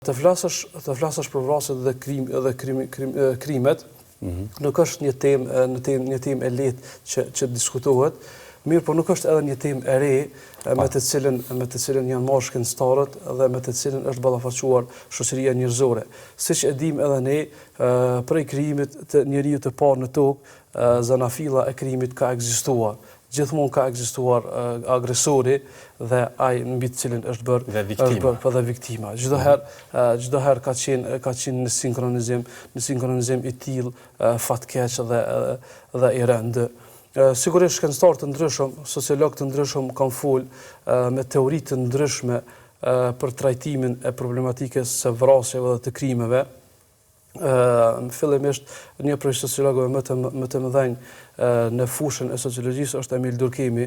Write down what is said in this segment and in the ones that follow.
Të flasësh për vrasjet dhe krimet, nuk është një temë e lehtë që diskutohet, mirë, por nuk është edhe një temë e re me të cilën janë marrë shkencëtarët dhe me të cilën është ballafaqsuar shoqëria njerëzore. Siç e dimë edhe ne, prej krijimit të njeriu të parë në tokë, zanafilla e krijimit ka ekzistuar. Gjithmonë ka ekzistuar agresori dhe ai mbi të cilin është bërë viktima. Çdo herë ka qenë në sinkronizim i tillë fatkeq dhe i rëndë. Sigurisht shkencëtarë të ndryshëm, sociologë të ndryshëm kanë folë me teori të ndryshme për trajtimin e problematikës së vrasjeve dhe të krimeve. Fillimisht një prej sociologëve më të mëdhenj në fushën e sociologjisë është Emil Durkheimi,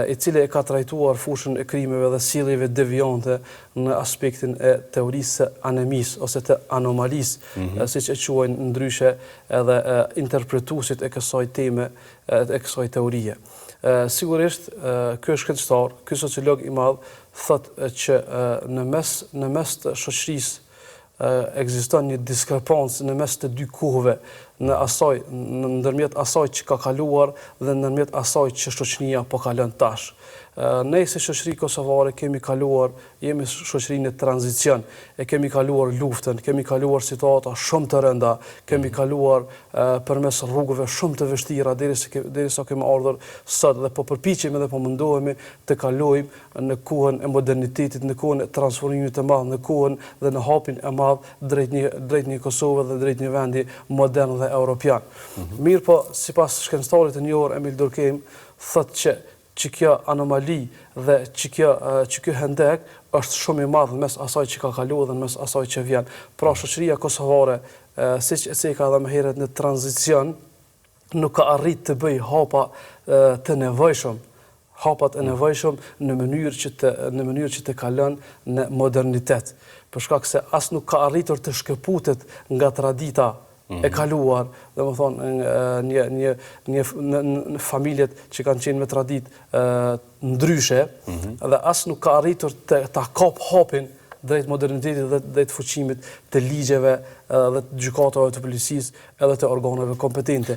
i cili e ka trajtuar fushën e krimeve dhe sjelljeve devijante në aspektin e teorisë së anemisë ose të anomalisë, siç e quajnë ndryshe edhe interpretuesit e kësaj teme, e kësaj teorie. Sigurisht, ky shkencëtar, ky sociolog i madh thotë që në mes të shoqërisë ekziston një diskrepancë në mes të dy kohëve, ndërmjet asaj që ka kaluar dhe ndërmjet asaj që shoqëria po kalon tash. Ne si shoqëri kosovare jemi shoqëri në tranzicion, e kemi kaluar luftën, kemi kaluar situata shumë të rënda, kemi kaluar përmes rrugëve shumë të vështira derisa kemi ardhur sot dhe po përpiqemi dhe po mundohemi të kalojmë në kohën e modernitetit, në kohën e transformimit të madh, në kohën dhe në hapin e madh drejt një Kosove dhe drejt një vendi modern dhe europian. Mirë po, sipas shkencëtarit të njohur Emil Durkheim, thotë që kjo anomali dhe që ky hendek është shumë i madh mes asaj që ka kaluar dhe mes asaj që vjen. Pra shoqëria kosovare, siç e ceka edhe më herët në tranzicion, nuk ka arrit të bëj hapat e nevojshëm në mënyrë që të kalon në modernitet. Për shkak se as nuk ka arritur të shkëputet nga tradita e kaluar, dhe më thonë, në familjet që kanë qenë me traditë ndryshe, dhe as nuk ka arritur të kap hapin drejt modernitetit dhe drejt fuqimit të ligjeve dhe të gjykatave të policisë edhe të organeve kompetente.